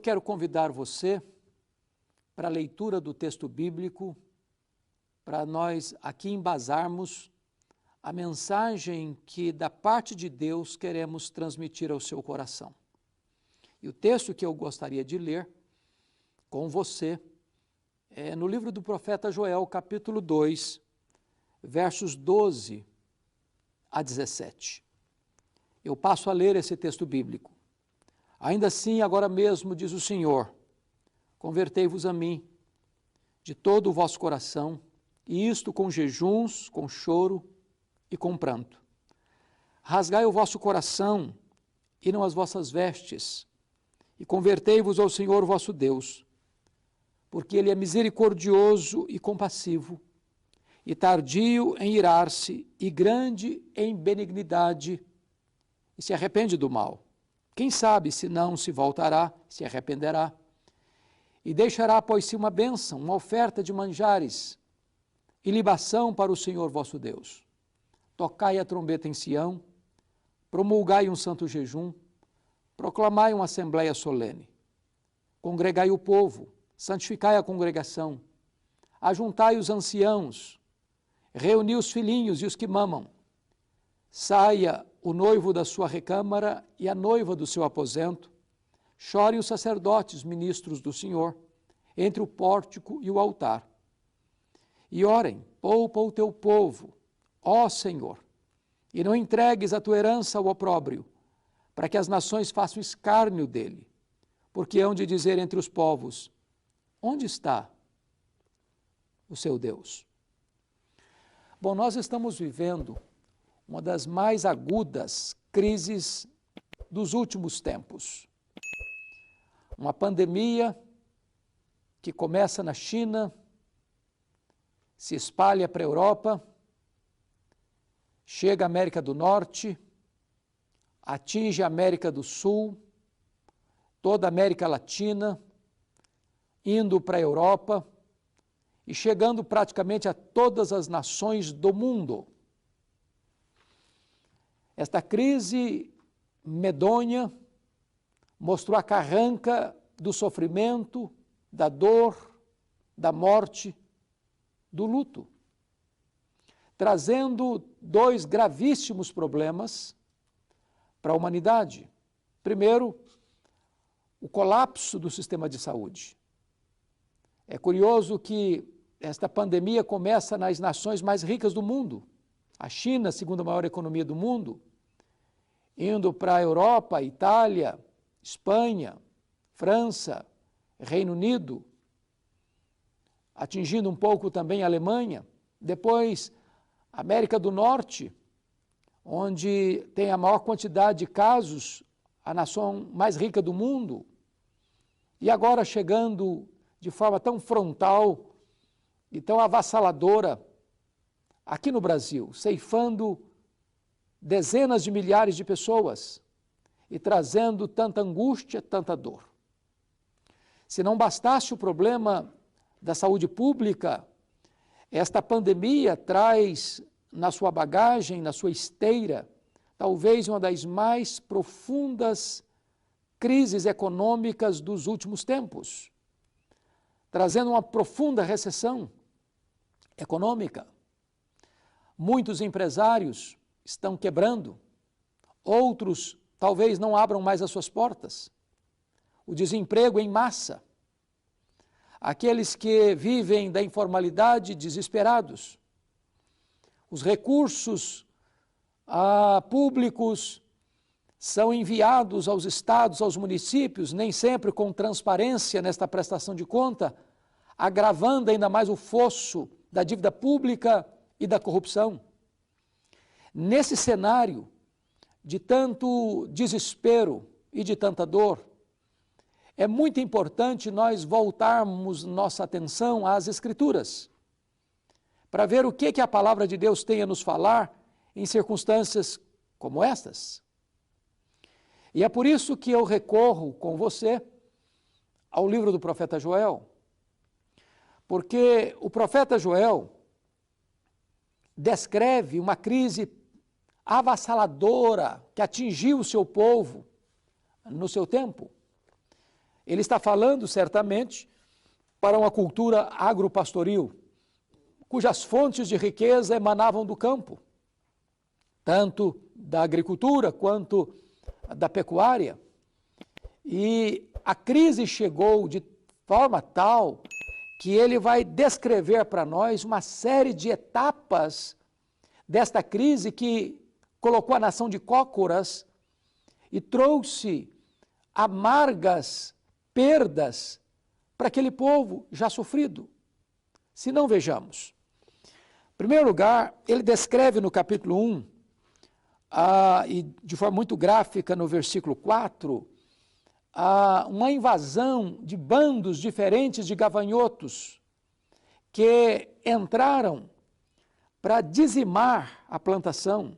Eu quero convidar você para a leitura do texto bíblico, para nós aqui embasarmos a mensagem que da parte de Deus queremos transmitir ao seu coração. E o texto que eu gostaria de ler com você é no livro do profeta Joel, capítulo 2, versos 12 a 17. Eu passo a ler esse texto bíblico. Ainda assim, agora mesmo, diz o Senhor, convertei-vos a mim de todo o vosso coração, e isto com jejuns, com choro e com pranto. Rasgai o vosso coração e não as vossas vestes, e convertei-vos ao Senhor vosso Deus, porque Ele é misericordioso e compassivo, e tardio em irar-se, e grande em benignidade, e se arrepende do mal. Quem sabe se não se voltará, se arrependerá, e deixará após si uma bênção, uma oferta de manjares, e libação para o Senhor vosso Deus. Tocai a trombeta em Sião, promulgai um santo jejum, proclamai uma assembleia solene. Congregai o povo, santificai a congregação, ajuntai os anciãos, reuni os filhinhos e os que mamam. Saia o noivo da sua recâmara e a noiva do seu aposento. Chorem os sacerdotes, ministros do Senhor, entre o pórtico e o altar. E orem, poupa o teu povo, ó Senhor, e não entregues a tua herança ao opróbrio, para que as nações façam escárnio dele, porque hão de dizer entre os povos, onde está o seu Deus? Bom, nós estamos vivendo uma das mais agudas crises dos últimos tempos. Uma pandemia que começa na China, se espalha para a Europa, chega à América do Norte, atinge a América do Sul, toda a América Latina, indo para a Europa e chegando praticamente a todas as nações do mundo. Esta crise medonha mostrou a carranca do sofrimento, da dor, da morte, do luto, trazendo dois gravíssimos problemas para a humanidade. Primeiro, o colapso do sistema de saúde. É curioso que esta pandemia começa nas nações mais ricas do mundo. A China, a segunda maior economia do mundo, indo para a Europa, Itália, Espanha, França, Reino Unido, atingindo um pouco também a Alemanha, depois América do Norte, onde tem a maior quantidade de casos, a nação mais rica do mundo, e agora chegando de forma tão frontal e tão avassaladora aqui no Brasil, ceifando dezenas de milhares de pessoas e trazendo tanta angústia, tanta dor. Se não bastasse o problema da saúde pública, esta pandemia traz na sua bagagem, na sua esteira, talvez uma das mais profundas crises econômicas dos últimos tempos, trazendo uma profunda recessão econômica. Muitos empresários estão quebrando, outros talvez não abram mais as suas portas. O desemprego em massa. Aqueles que vivem da informalidade desesperados. Os recursos públicos são enviados aos estados, aos municípios, nem sempre com transparência nesta prestação de conta, agravando ainda mais o fosso da dívida pública e da corrupção. Nesse cenário de tanto desespero e de tanta dor, é muito importante nós voltarmos nossa atenção às Escrituras, para ver o que a palavra de Deus tem a nos falar em circunstâncias como estas. E é por isso que eu recorro com você ao livro do profeta Joel, porque o profeta Joel descreve uma crise avassaladora que atingiu o seu povo no seu tempo. Ele está falando, certamente, para uma cultura agropastoril, cujas fontes de riqueza emanavam do campo, tanto da agricultura quanto da pecuária. E a crise chegou de forma tal que ele vai descrever para nós uma série de etapas desta crise que colocou a nação de cócoras e trouxe amargas perdas para aquele povo já sofrido. Se não, vejamos. Em primeiro lugar, ele descreve no capítulo 1, e de forma muito gráfica no versículo 4, uma invasão de bandos diferentes de gafanhotos que entraram para dizimar a plantação,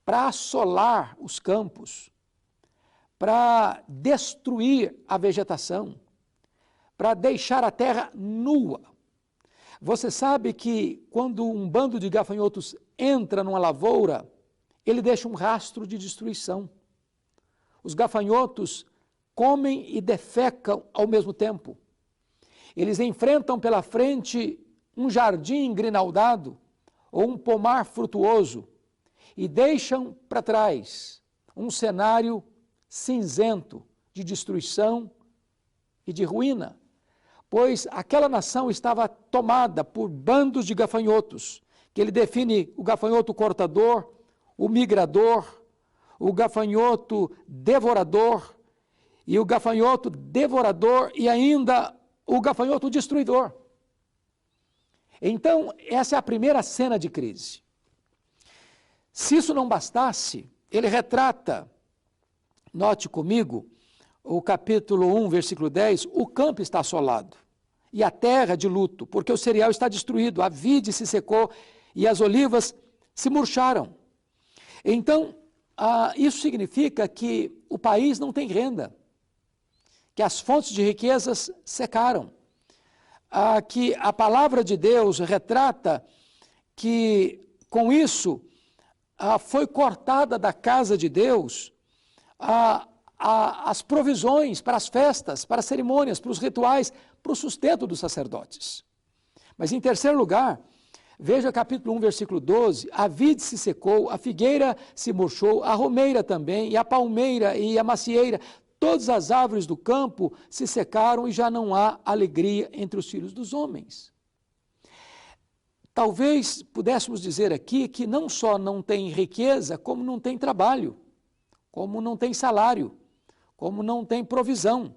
para assolar os campos, para destruir a vegetação, para deixar a terra nua. Você sabe que quando um bando de gafanhotos entra numa lavoura, ele deixa um rastro de destruição. Os gafanhotos comem e defecam ao mesmo tempo. Eles enfrentam pela frente um jardim grinaldado ou um pomar frutuoso e deixam para trás um cenário cinzento de destruição e de ruína, pois aquela nação estava tomada por bandos de gafanhotos, que ele define o gafanhoto cortador, o migrador, o gafanhoto devorador, e o gafanhoto devorador e ainda o gafanhoto destruidor. Então, essa é a primeira cena de crise. Se isso não bastasse, ele retrata, note comigo, o capítulo 1, versículo 10, o campo está assolado e a terra de luto, porque o cereal está destruído, a vide se secou e as olivas se murcharam. Então, isso significa que o país não tem renda, que as fontes de riquezas secaram, que a palavra de Deus retrata que, com isso, foi cortada da casa de Deus as provisões para as festas, para as cerimônias, para os rituais, para o sustento dos sacerdotes. Mas, em terceiro lugar, veja capítulo 1, versículo 12, a vide se secou, a figueira se murchou, a romeira também, e a palmeira e a macieira, todas as árvores do campo se secaram e já não há alegria entre os filhos dos homens. Talvez pudéssemos dizer aqui que não só não tem riqueza, como não tem trabalho, como não tem salário, como não tem provisão.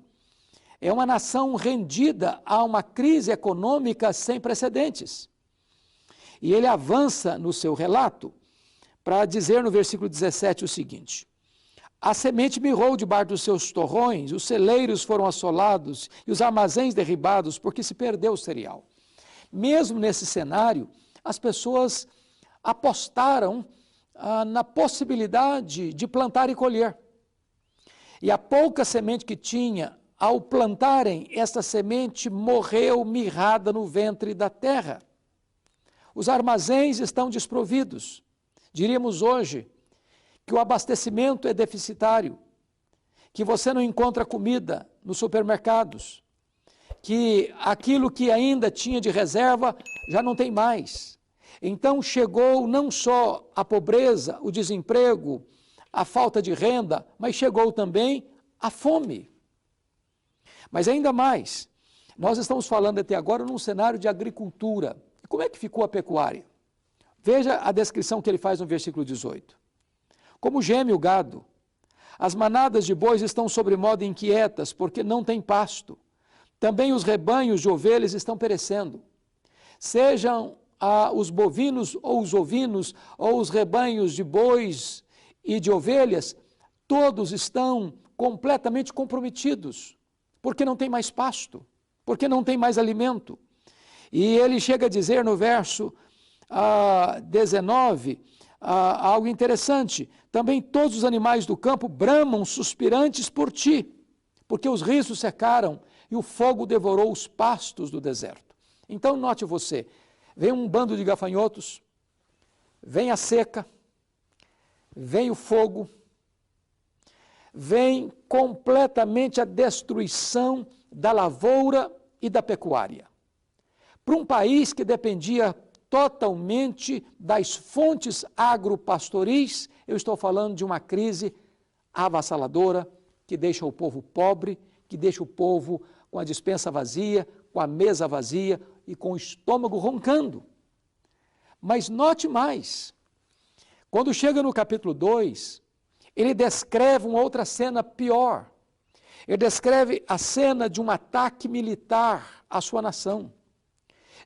É uma nação rendida a uma crise econômica sem precedentes. E ele avança no seu relato para dizer no versículo 17 o seguinte: a semente mirrou debaixo dos seus torrões, os celeiros foram assolados e os armazéns derribados, porque se perdeu o cereal. Mesmo nesse cenário, as pessoas apostaram na possibilidade de plantar e colher. E a pouca semente que tinha, ao plantarem, esta semente morreu mirrada no ventre da terra. Os armazéns estão desprovidos. Diríamos hoje que o abastecimento é deficitário, que você não encontra comida nos supermercados, que aquilo que ainda tinha de reserva já não tem mais. Então chegou não só a pobreza, o desemprego, a falta de renda, mas chegou também a fome. Mas ainda mais, nós estamos falando até agora num cenário de agricultura. Como é que ficou a pecuária? Veja a descrição que ele faz no versículo 18. Como geme o gado, as manadas de bois estão sobremodo inquietas, porque não tem pasto. Também os rebanhos de ovelhas estão perecendo. Sejam os bovinos ou os ovinos, ou os rebanhos de bois e de ovelhas, todos estão completamente comprometidos, porque não tem mais pasto, porque não tem mais alimento. E ele chega a dizer no verso 19, algo interessante: também todos os animais do campo bramam suspirantes por ti, porque os rios secaram e o fogo devorou os pastos do deserto. Então note você, vem um bando de gafanhotos, vem a seca, vem o fogo, vem completamente a destruição da lavoura e da pecuária. Para um país que dependia totalmente das fontes agropastoris, eu estou falando de uma crise avassaladora que deixa o povo pobre, que deixa o povo com a despensa vazia, com a mesa vazia e com o estômago roncando. Mas note mais, quando chega no capítulo 2, ele descreve uma outra cena pior. Ele descreve a cena de um ataque militar à sua nação,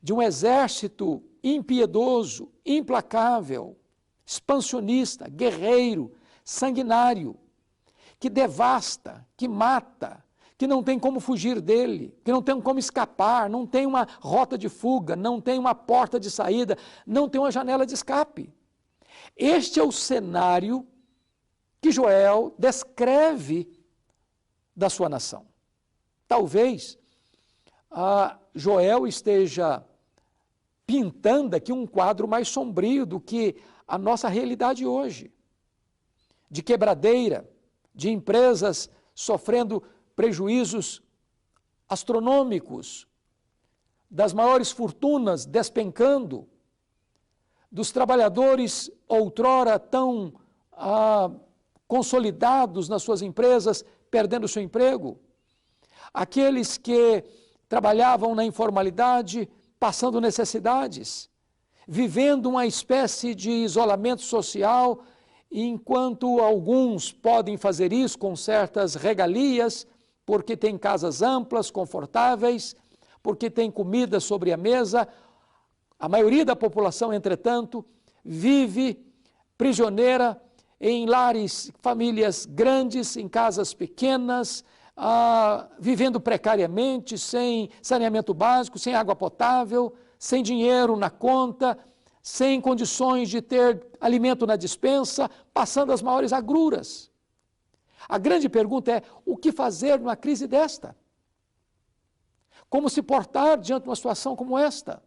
de um exército impiedoso, implacável, expansionista, guerreiro, sanguinário, que devasta, que mata, que não tem como fugir dele, que não tem como escapar, não tem uma rota de fuga, não tem uma porta de saída, não tem uma janela de escape. Este é o cenário que Joel descreve da sua nação. Talvez Joel esteja pintando aqui um quadro mais sombrio do que a nossa realidade hoje, de quebradeira, de empresas sofrendo prejuízos astronômicos, das maiores fortunas despencando, dos trabalhadores outrora tão consolidados nas suas empresas, perdendo seu emprego, aqueles que trabalhavam na informalidade, passando necessidades, vivendo uma espécie de isolamento social, enquanto alguns podem fazer isso com certas regalias, porque têm casas amplas, confortáveis, porque têm comida sobre a mesa, a maioria da população, entretanto, vive prisioneira em lares, famílias grandes, em casas pequenas, vivendo precariamente, sem saneamento básico, sem água potável, sem dinheiro na conta, sem condições de ter alimento na despensa, passando as maiores agruras. A grande pergunta é, o que fazer numa crise desta? Como se portar diante de uma situação como esta?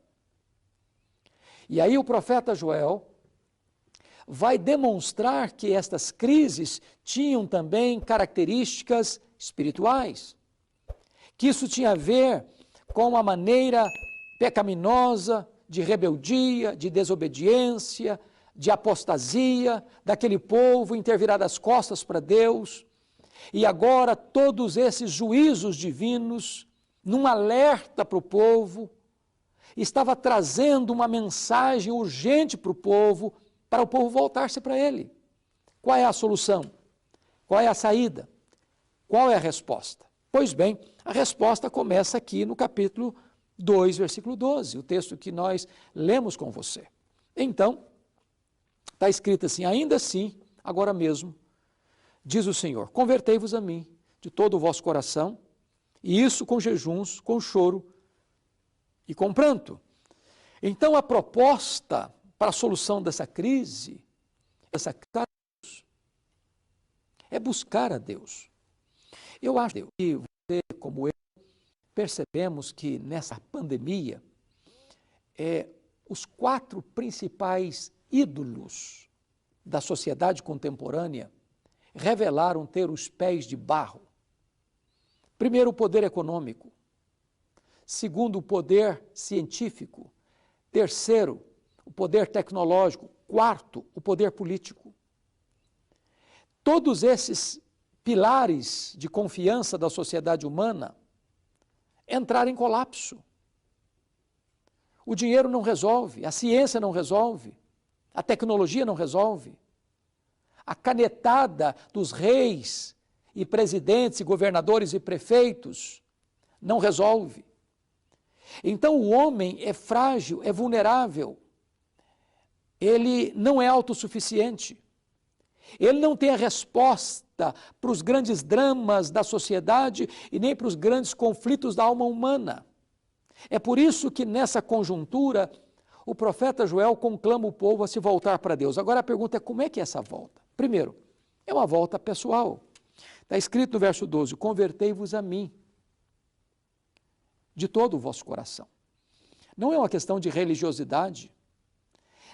E aí o profeta Joel vai demonstrar que estas crises tinham também características espirituais, que isso tinha a ver com a maneira pecaminosa de rebeldia, de desobediência, de apostasia daquele povo em ter virado as costas para Deus. E agora todos esses juízos divinos, num alerta para o povo, estava trazendo uma mensagem urgente para o povo voltar-se para ele. Qual é a solução? Qual é a saída? Qual é a resposta? Pois bem, a resposta começa aqui no capítulo 2, versículo 12, o texto que nós lemos com você. Então, está escrito assim, ainda assim, agora mesmo, diz o Senhor, convertei-vos a mim de todo o vosso coração, e isso com jejuns, com choro e com pranto. Então, a proposta para a solução dessa crise, é buscar a Deus. Eu acho que você, como eu, percebemos que nessa pandemia, os 4 principais ídolos da sociedade contemporânea revelaram ter os pés de barro. Primeiro, o poder econômico. Segundo, o poder científico. Terceiro, o poder tecnológico. Quarto, o poder político. Todos esses pilares de confiança da sociedade humana entraram em colapso. O dinheiro não resolve, a ciência não resolve, a tecnologia não resolve. A canetada dos reis e presidentes e governadores e prefeitos não resolve. Então o homem é frágil, é vulnerável, ele não é autossuficiente, ele não tem a resposta para os grandes dramas da sociedade e nem para os grandes conflitos da alma humana. É por isso que nessa conjuntura o profeta Joel conclama o povo a se voltar para Deus. Agora a pergunta é como é que é essa volta? Primeiro, é uma volta pessoal. Está escrito no verso 12, convertei-vos a mim de todo o vosso coração. Não é uma questão de religiosidade,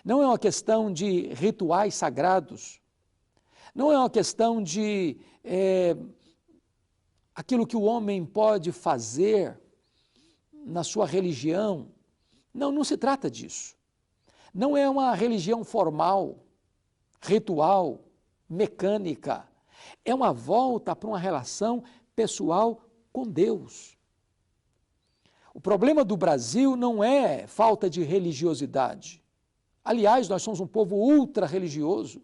não é uma questão de rituais sagrados, Não é uma questão de aquilo que o homem pode fazer na sua religião. Não, não se trata disso. Não é uma religião formal, ritual, mecânica. É uma volta para uma relação pessoal com Deus. O problema do Brasil não é falta de religiosidade. Aliás, nós somos um povo ultra religioso,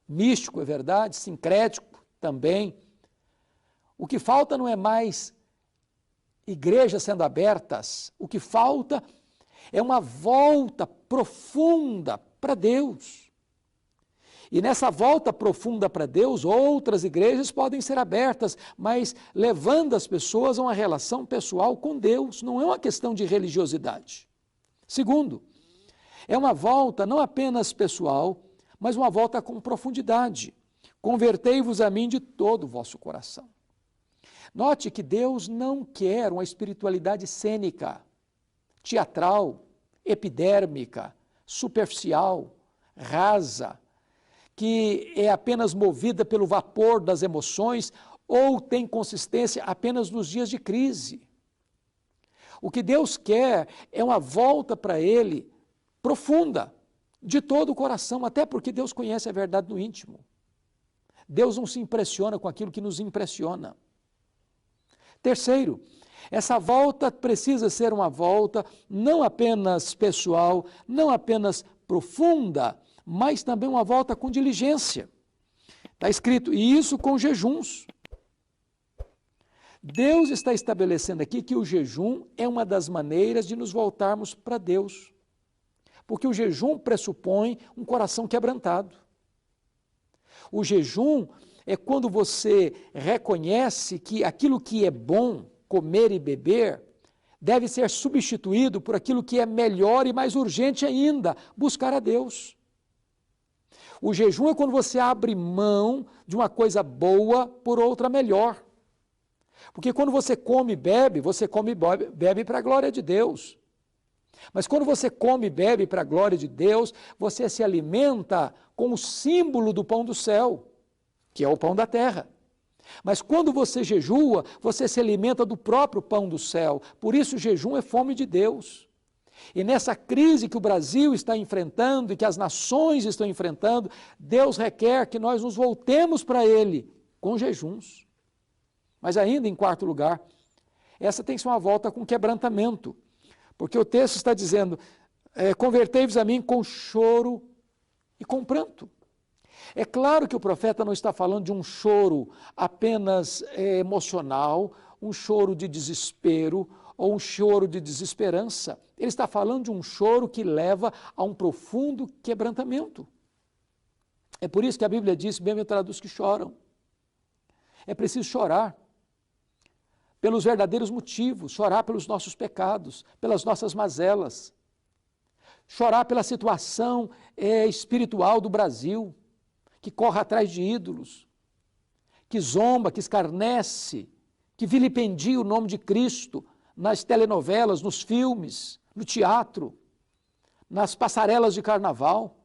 místico, é verdade, sincrético também. O que falta não é mais igrejas sendo abertas, o que falta é uma volta profunda para Deus. E nessa volta profunda para Deus, outras igrejas podem ser abertas, mas levando as pessoas a uma relação pessoal com Deus, não é uma questão de religiosidade. Segundo, é uma volta não apenas pessoal, mas uma volta com profundidade. Convertei-vos a mim de todo o vosso coração. Note que Deus não quer uma espiritualidade cênica, teatral, epidérmica, superficial, rasa, que é apenas movida pelo vapor das emoções ou tem consistência apenas nos dias de crise. O que Deus quer é uma volta para Ele profunda, de todo o coração, até porque Deus conhece a verdade no íntimo. Deus não se impressiona com aquilo que nos impressiona. Terceiro, essa volta precisa ser uma volta não apenas pessoal, não apenas profunda, mas também uma volta com diligência. Está escrito, e isso com jejuns. Deus está estabelecendo aqui que o jejum é uma das maneiras de nos voltarmos para Deus. Porque o jejum pressupõe um coração quebrantado. O jejum é quando você reconhece que aquilo que é bom, comer e beber, deve ser substituído por aquilo que é melhor e mais urgente ainda, buscar a Deus. O jejum é quando você abre mão de uma coisa boa por outra melhor. Porque quando você come e bebe para a glória de Deus. Mas quando você come e bebe para a glória de Deus, você se alimenta com o símbolo do pão do céu, que é o pão da terra. Mas quando você jejua, você se alimenta do próprio pão do céu. Por isso o jejum é fome de Deus. E nessa crise que o Brasil está enfrentando e que as nações estão enfrentando, Deus requer que nós nos voltemos para Ele com jejuns. Mas ainda, em quarto lugar, essa tem que ser uma volta com quebrantamento. Porque o texto está dizendo, convertei-vos a mim com choro e com pranto. É claro que o profeta não está falando de um choro apenas emocional, um choro de desespero ou um choro de desesperança. Ele está falando de um choro que leva a um profundo quebrantamento. É por isso que a Bíblia diz, bem-aventurados os que choram. É preciso chorar pelos verdadeiros motivos, chorar pelos nossos pecados, pelas nossas mazelas, chorar pela situação espiritual do Brasil, que corre atrás de ídolos, que zomba, que escarnece, que vilipendia o nome de Cristo nas telenovelas, nos filmes, no teatro, nas passarelas de carnaval.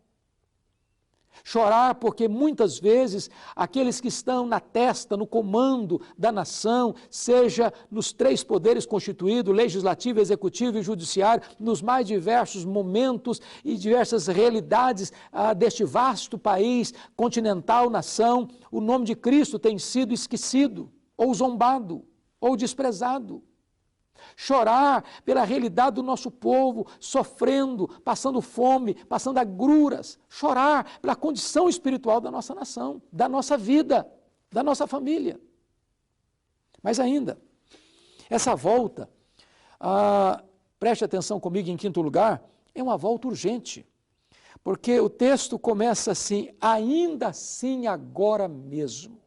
Chorar porque muitas vezes aqueles que estão na testa, no comando da nação, seja nos três poderes constituídos, legislativo, executivo e judiciário, nos mais diversos momentos e diversas realidades deste vasto país, continental, nação, o nome de Cristo tem sido esquecido, ou zombado, ou desprezado. Chorar pela realidade do nosso povo, sofrendo, passando fome, passando agruras. Chorar pela condição espiritual da nossa nação, da nossa vida, da nossa família. Mas ainda, essa volta, preste atenção comigo em quinto lugar, é uma volta urgente. Porque o texto começa assim, ainda assim agora mesmo.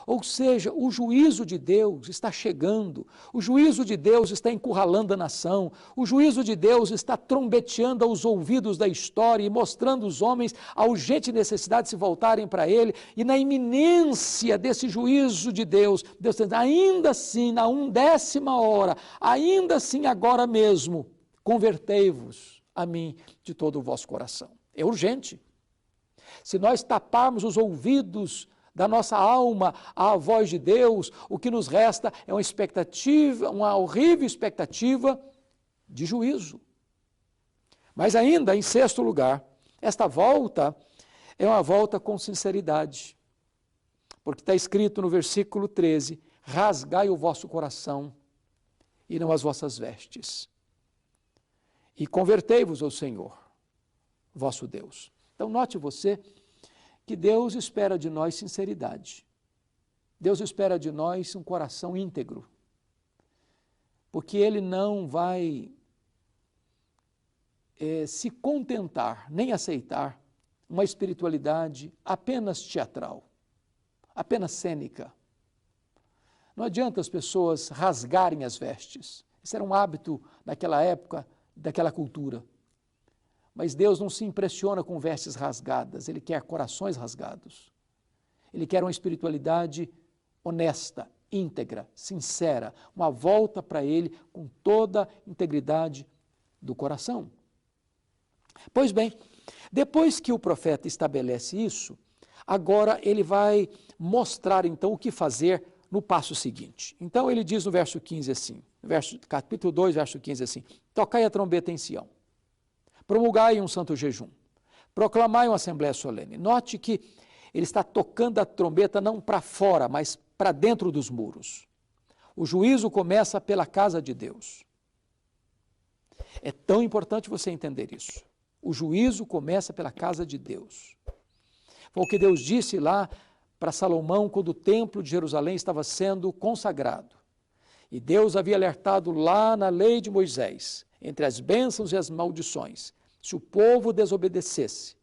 Ou seja, o juízo de Deus está chegando, o juízo de Deus está encurralando a nação, o juízo de Deus está trombeteando aos ouvidos da história e mostrando aos homens a urgente necessidade de se voltarem para Ele, e na iminência desse juízo de Deus, Deus está dizendo, ainda assim, na 1ª hora, ainda assim agora mesmo, convertei-vos a mim de todo o vosso coração. É urgente. Se nós taparmos os ouvidos da nossa alma à voz de Deus, o que nos resta é uma expectativa, uma horrível expectativa de juízo. Mas ainda, em sexto lugar, esta volta é uma volta com sinceridade. Porque está escrito no versículo 13, rasgai o vosso coração e não as vossas vestes. E convertei-vos ao Senhor, vosso Deus. Então note você que Deus espera de nós sinceridade. Deus espera de nós um coração íntegro. Porque Ele não vai se contentar, nem aceitar uma espiritualidade apenas teatral, apenas cênica. Não adianta as pessoas rasgarem as vestes. Isso era um hábito daquela época, daquela cultura. Mas Deus não se impressiona com vestes rasgadas, Ele quer corações rasgados. Ele quer uma espiritualidade honesta, íntegra, sincera, uma volta para Ele com toda a integridade do coração. Pois bem, depois que o profeta estabelece isso, agora ele vai mostrar então o que fazer no passo seguinte. Então ele diz no verso 15 assim, capítulo 2, verso 15 assim, tocai a trombeta em Sião, promulgai um santo jejum, proclamai uma assembléia solene. Note que ele está tocando a trombeta não para fora, mas para dentro dos muros. O juízo começa pela casa de Deus. É tão importante você entender isso. O juízo começa pela casa de Deus. Foi o que Deus disse lá para Salomão quando o templo de Jerusalém estava sendo consagrado. E Deus havia alertado lá na lei de Moisés, entre as bênçãos e as maldições, se o povo desobedecesse,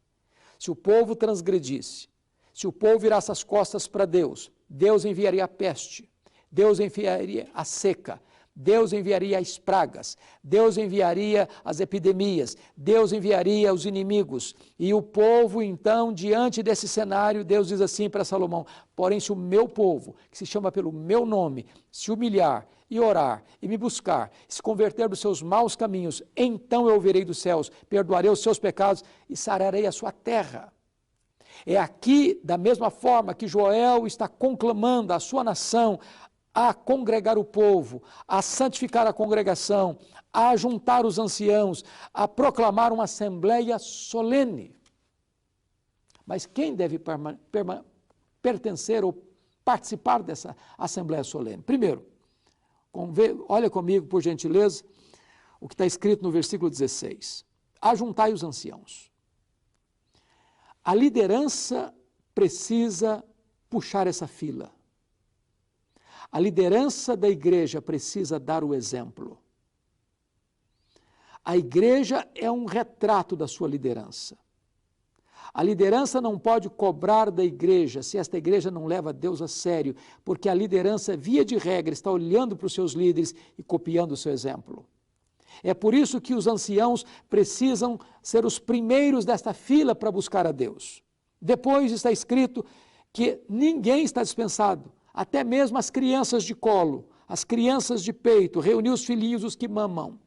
se o povo transgredisse, se o povo virasse as costas para Deus, Deus enviaria a peste, Deus enviaria a seca, Deus enviaria as pragas, Deus enviaria as epidemias, Deus enviaria os inimigos. E o povo, então, diante desse cenário, Deus diz assim para Salomão, porém se o meu povo, que se chama pelo meu nome, se humilhar e orar e me buscar, se converter dos seus maus caminhos, então eu ouvirei dos céus, perdoarei os seus pecados e sararei a sua terra. É aqui, da mesma forma que Joel está conclamando a sua nação a congregar o povo, a santificar a congregação, a juntar os anciãos, a proclamar uma assembleia solene. Mas quem deve pertencer ou participar dessa assembleia solene? Primeiro, olha comigo, por gentileza, o que está escrito no versículo 16. Ajuntai os anciãos. A liderança precisa puxar essa fila. A liderança da igreja precisa dar o exemplo. A igreja é um retrato da sua liderança. A liderança não pode cobrar da igreja se esta igreja não leva Deus a sério, porque a liderança, via de regra, está olhando para os seus líderes e copiando o seu exemplo. É por isso que os anciãos precisam ser os primeiros desta fila para buscar a Deus. Depois está escrito que ninguém está dispensado. Até mesmo as crianças de colo, as crianças de peito, reunir os filhinhos, os que mamam.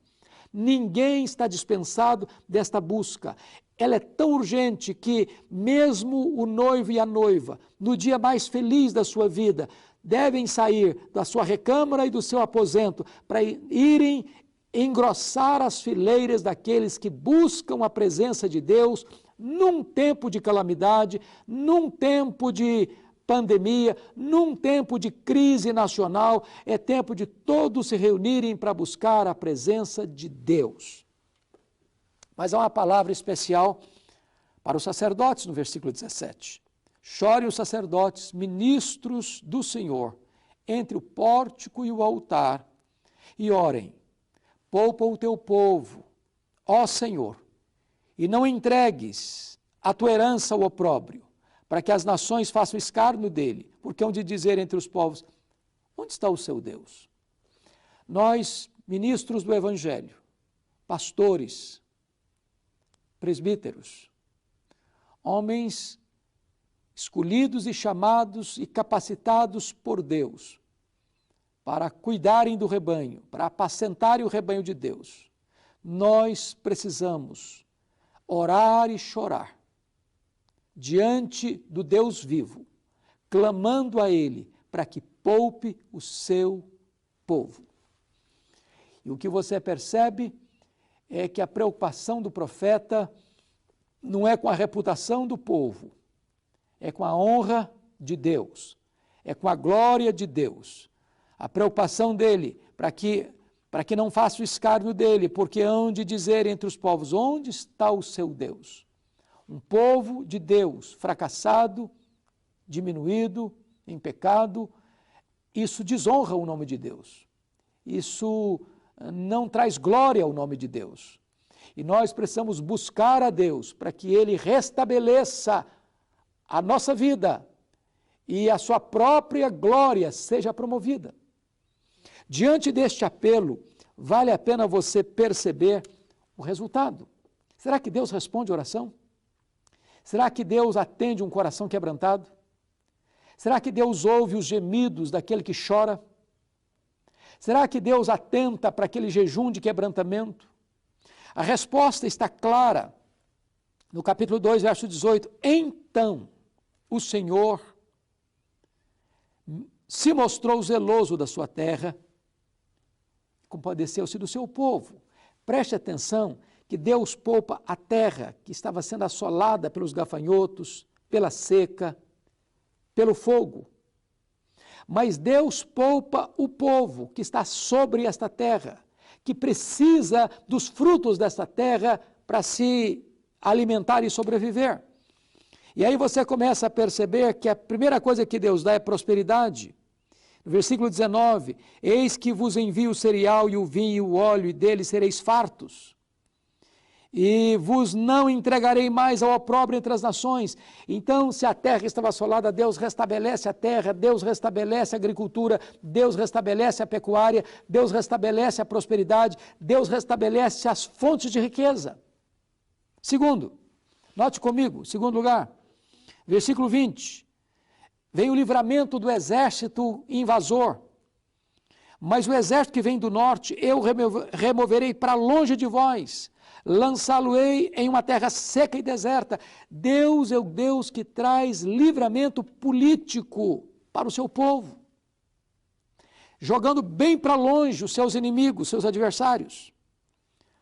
Ninguém está dispensado desta busca. Ela é tão urgente que mesmo o noivo e a noiva, no dia mais feliz da sua vida, devem sair da sua recâmara e do seu aposento para irem engrossar as fileiras daqueles que buscam a presença de Deus num tempo de calamidade, num tempo de pandemia, num tempo de crise nacional, é tempo de todos se reunirem para buscar a presença de Deus. Mas há uma palavra especial para os sacerdotes no versículo 17. Chorem os sacerdotes, ministros do Senhor, entre o pórtico e o altar, e orem, poupa o teu povo, ó Senhor, e não entregues a tua herança ao opróbrio, para que as nações façam escárnio dele, porque hão de dizer entre os povos, onde está o seu Deus? Nós, ministros do Evangelho, pastores, presbíteros, homens escolhidos e chamados e capacitados por Deus para cuidarem do rebanho, para apacentarem o rebanho de Deus, nós precisamos orar e chorar diante do Deus vivo, clamando a Ele para que poupe o seu povo. E o que você percebe é que a preocupação do profeta não é com a reputação do povo, é com a honra de Deus, é com a glória de Deus. A preocupação dele para que não faça o escárnio dele, porque hão de dizer entre os povos, onde está o seu Deus? Um povo de Deus fracassado, diminuído, em pecado, isso desonra o nome de Deus. Isso não traz glória ao nome de Deus. E nós precisamos buscar a Deus para que Ele restabeleça a nossa vida e a sua própria glória seja promovida. Diante deste apelo, vale a pena você perceber o resultado. Será que Deus responde a oração? Será que Deus atende um coração quebrantado? Será que Deus ouve os gemidos daquele que chora? Será que Deus atenta para aquele jejum de quebrantamento? A resposta está clara no capítulo 2, verso 18. Então o Senhor se mostrou zeloso da sua terra, compadeceu-se do seu povo. Preste atenção que Deus poupa a terra que estava sendo assolada pelos gafanhotos, pela seca, pelo fogo. Mas Deus poupa o povo que está sobre esta terra, que precisa dos frutos desta terra para se alimentar e sobreviver. E aí você começa a perceber que a primeira coisa que Deus dá é prosperidade. No versículo 19, eis que vos envio o cereal e o vinho e o óleo, e deles sereis fartos. E vos não entregarei mais ao opróbrio entre as nações. Então, se a terra estava assolada, Deus restabelece a terra, Deus restabelece a agricultura, Deus restabelece a pecuária, Deus restabelece a prosperidade, Deus restabelece as fontes de riqueza. Segundo, note comigo, segundo lugar, versículo 20, vem o livramento do exército invasor. Mas o exército que vem do norte, eu removerei para longe de vós, lançá-lo-ei em uma terra seca e deserta. Deus é o Deus que traz livramento político para o seu povo, jogando bem para longe os seus inimigos, seus adversários.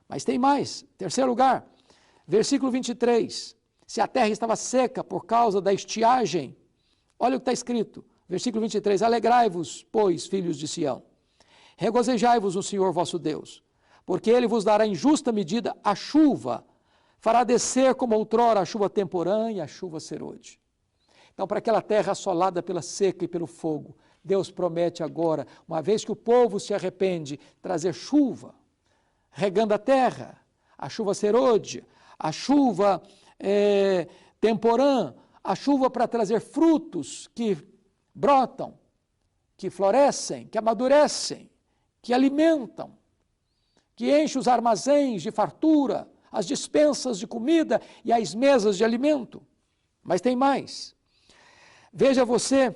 Mas tem mais, terceiro lugar, versículo 23, se a terra estava seca por causa da estiagem, olha o que está escrito, versículo 23, alegrai-vos, pois, filhos de Sião, regozijai-vos no Senhor vosso Deus, porque Ele vos dará em justa medida a chuva, fará descer como outrora a chuva temporã e a chuva serôde. Então, para aquela terra assolada pela seca e pelo fogo, Deus promete agora, uma vez que o povo se arrepende, trazer chuva, regando a terra, a chuva serôde, a chuva temporã, a chuva para trazer frutos que brotam, que florescem, que amadurecem, que alimentam, que enche os armazéns de fartura, as dispensas de comida e as mesas de alimento. Mas tem mais. Veja você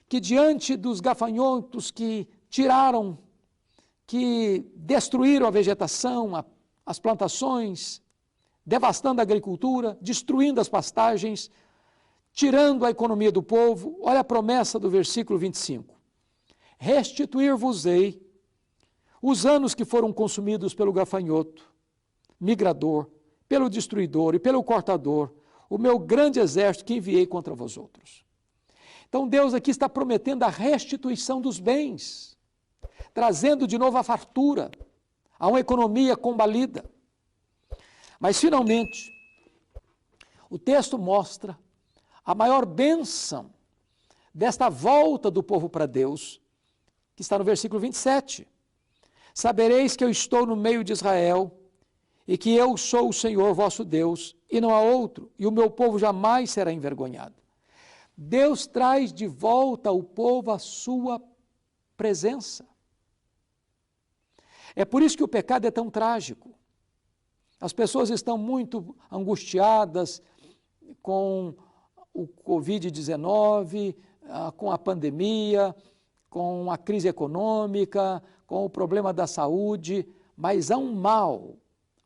que diante dos gafanhotos que tiraram, que destruíram a vegetação, as plantações, devastando a agricultura, destruindo as pastagens, tirando a economia do povo, olha a promessa do versículo 25. Restituir-vos-ei os anos que foram consumidos pelo gafanhoto, migrador, pelo destruidor e pelo cortador, o meu grande exército que enviei contra vós outros. Então Deus aqui está prometendo a restituição dos bens, trazendo de novo a fartura, a uma economia combalida. Mas finalmente, o texto mostra a maior bênção desta volta do povo para Deus, que está no versículo 27. Sabereis que eu estou no meio de Israel, e que eu sou o Senhor vosso Deus, e não há outro, e o meu povo jamais será envergonhado. Deus traz de volta ao povo a sua presença. É por isso que o pecado é tão trágico. As pessoas estão muito angustiadas com o Covid-19, com a pandemia, com a crise econômica, com o problema da saúde, mas há um mal,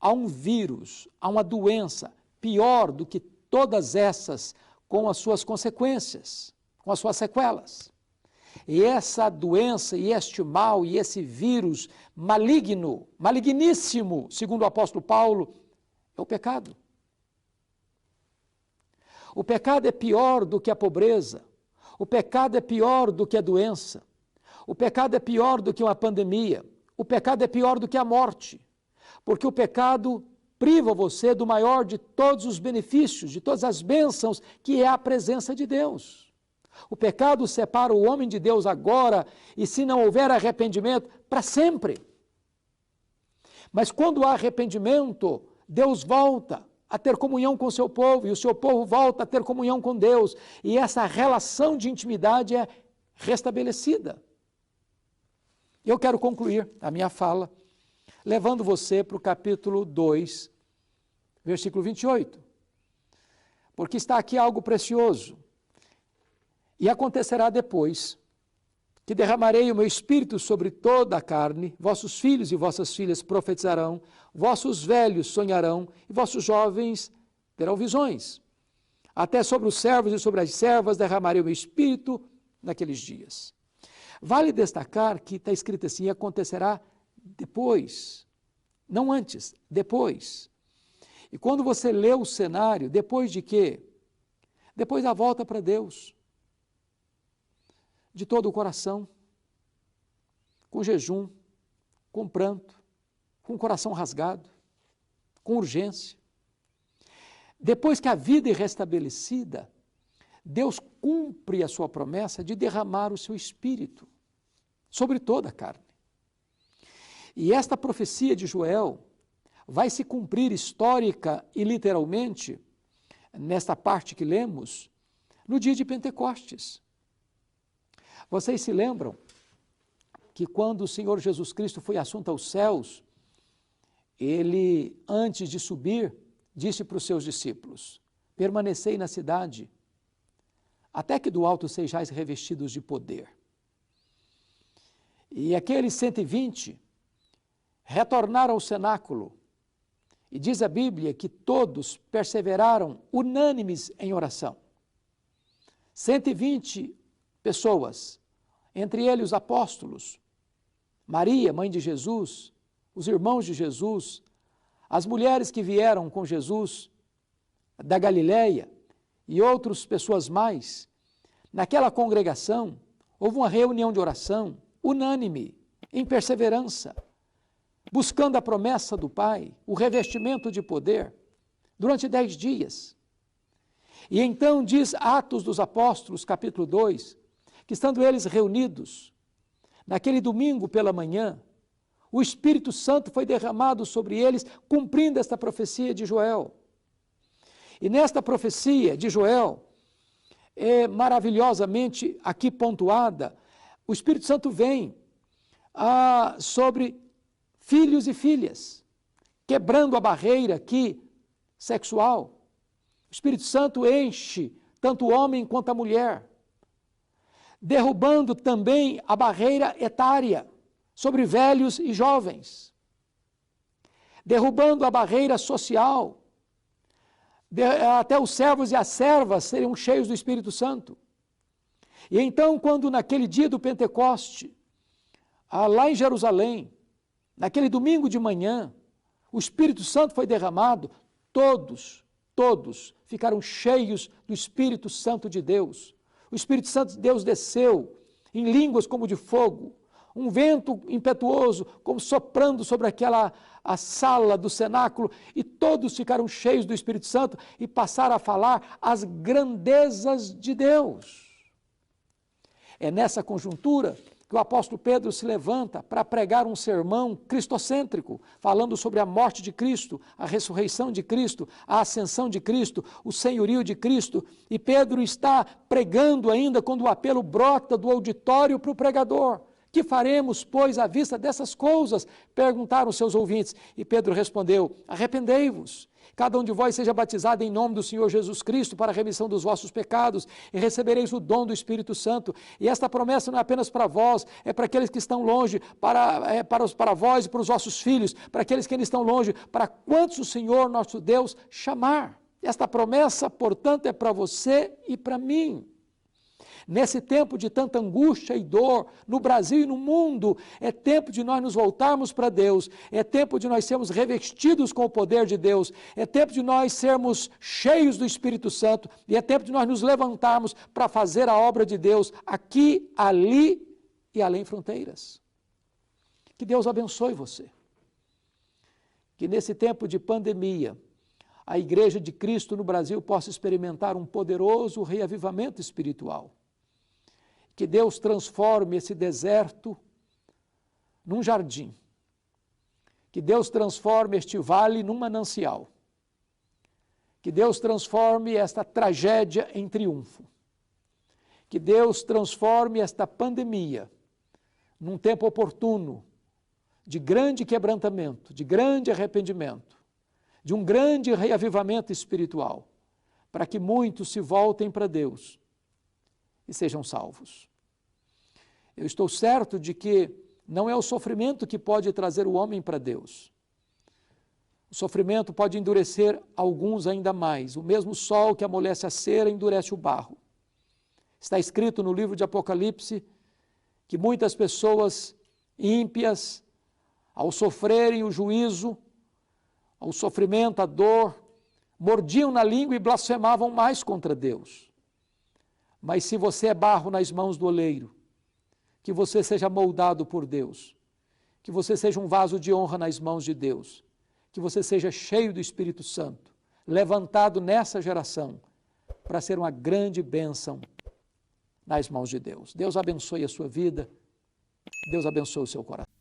há um vírus, há uma doença pior do que todas essas com as suas consequências, com as suas sequelas. E essa doença, e este mal, e esse vírus maligno, maligníssimo, segundo o apóstolo Paulo, é o pecado. O pecado é pior do que a pobreza. O pecado é pior do que a doença. O pecado é pior do que uma pandemia. O pecado é pior do que a morte. Porque o pecado priva você do maior de todos os benefícios, de todas as bênçãos, que é a presença de Deus. O pecado separa o homem de Deus agora e, se não houver arrependimento, para sempre. Mas quando há arrependimento, Deus volta a ter comunhão com o seu povo e o seu povo volta a ter comunhão com Deus. E essa relação de intimidade é restabelecida. Eu quero concluir a minha fala levando você para o capítulo 2, versículo 28. Porque está aqui algo precioso. E acontecerá depois que derramarei o meu espírito sobre toda a carne, vossos filhos e vossas filhas profetizarão, vossos velhos sonharão e vossos jovens terão visões. Até sobre os servos e sobre as servas derramarei o meu espírito naqueles dias. Vale destacar que está escrito assim, acontecerá depois, não antes, depois. E quando você lê o cenário, depois de quê? Depois da volta para Deus. De todo o coração, com jejum, com pranto, com o coração rasgado, com urgência. Depois que a vida é restabelecida, Deus cumpre a sua promessa de derramar o seu espírito sobre toda a carne. E esta profecia de Joel vai se cumprir histórica e literalmente, nesta parte que lemos, no dia de Pentecostes. Vocês se lembram que quando o Senhor Jesus Cristo foi assunto aos céus, ele, antes de subir, disse para os seus discípulos, permanecei na cidade, até que do alto sejais revestidos de poder. E aqueles 120 retornaram ao cenáculo, e diz a Bíblia que todos perseveraram unânimes em oração. 120 pessoas, entre eles os apóstolos, Maria, mãe de Jesus, os irmãos de Jesus, as mulheres que vieram com Jesus da Galileia e outras pessoas mais. Naquela congregação, houve uma reunião de oração unânime, em perseverança, buscando a promessa do Pai, o revestimento de poder, durante 10 dias. E então diz Atos dos Apóstolos, capítulo 2, que estando eles reunidos, naquele domingo pela manhã, o Espírito Santo foi derramado sobre eles, cumprindo esta profecia de Joel. E nesta profecia de Joel, maravilhosamente aqui pontuada, o Espírito Santo vem sobre filhos e filhas, quebrando a barreira aqui sexual. O Espírito Santo enche tanto o homem quanto a mulher, derrubando também a barreira etária sobre velhos e jovens, derrubando a barreira social, até os servos e as servas seriam cheios do Espírito Santo. E então, quando naquele dia do Pentecoste, lá em Jerusalém, naquele domingo de manhã, o Espírito Santo foi derramado, todos ficaram cheios do Espírito Santo de Deus. O Espírito Santo de Deus desceu em línguas como de fogo, um vento impetuoso, como soprando sobre a sala do cenáculo, e todos ficaram cheios do Espírito Santo e passaram a falar as grandezas de Deus. É nessa conjuntura que o apóstolo Pedro se levanta para pregar um sermão cristocêntrico, falando sobre a morte de Cristo, a ressurreição de Cristo, a ascensão de Cristo, o senhorio de Cristo. E Pedro está pregando ainda quando o apelo brota do auditório para o pregador. Que faremos, pois, à vista dessas coisas? Perguntaram seus ouvintes. E Pedro respondeu, arrependei-vos. Cada um de vós seja batizado em nome do Senhor Jesus Cristo para a remissão dos vossos pecados e recebereis o dom do Espírito Santo. E esta promessa não é apenas para vós, é para aqueles que estão longe, para vós e para os vossos filhos, para aqueles que ainda estão longe, para quantos o Senhor nosso Deus chamar. Esta promessa, portanto, é para você e para mim. Nesse tempo de tanta angústia e dor, no Brasil e no mundo, é tempo de nós nos voltarmos para Deus, é tempo de nós sermos revestidos com o poder de Deus, é tempo de nós sermos cheios do Espírito Santo, e é tempo de nós nos levantarmos para fazer a obra de Deus aqui, ali e além fronteiras. Que Deus abençoe você. Que nesse tempo de pandemia, a Igreja de Cristo no Brasil possa experimentar um poderoso reavivamento espiritual. Que Deus transforme esse deserto num jardim. Que Deus transforme este vale num manancial. Que Deus transforme esta tragédia em triunfo. Que Deus transforme esta pandemia num tempo oportuno de grande quebrantamento, de grande arrependimento, de um grande reavivamento espiritual, para que muitos se voltem para Deus e sejam salvos. Eu estou certo de que não é o sofrimento que pode trazer o homem para Deus. O sofrimento pode endurecer alguns ainda mais. O mesmo sol que amolece a cera endurece o barro. Está escrito no livro de Apocalipse que muitas pessoas ímpias, ao sofrerem o juízo, ao sofrimento, a dor, mordiam na língua e blasfemavam mais contra Deus. Mas se você é barro nas mãos do oleiro, que você seja moldado por Deus, que você seja um vaso de honra nas mãos de Deus, que você seja cheio do Espírito Santo, levantado nessa geração para ser uma grande bênção nas mãos de Deus. Deus abençoe a sua vida, Deus abençoe o seu coração.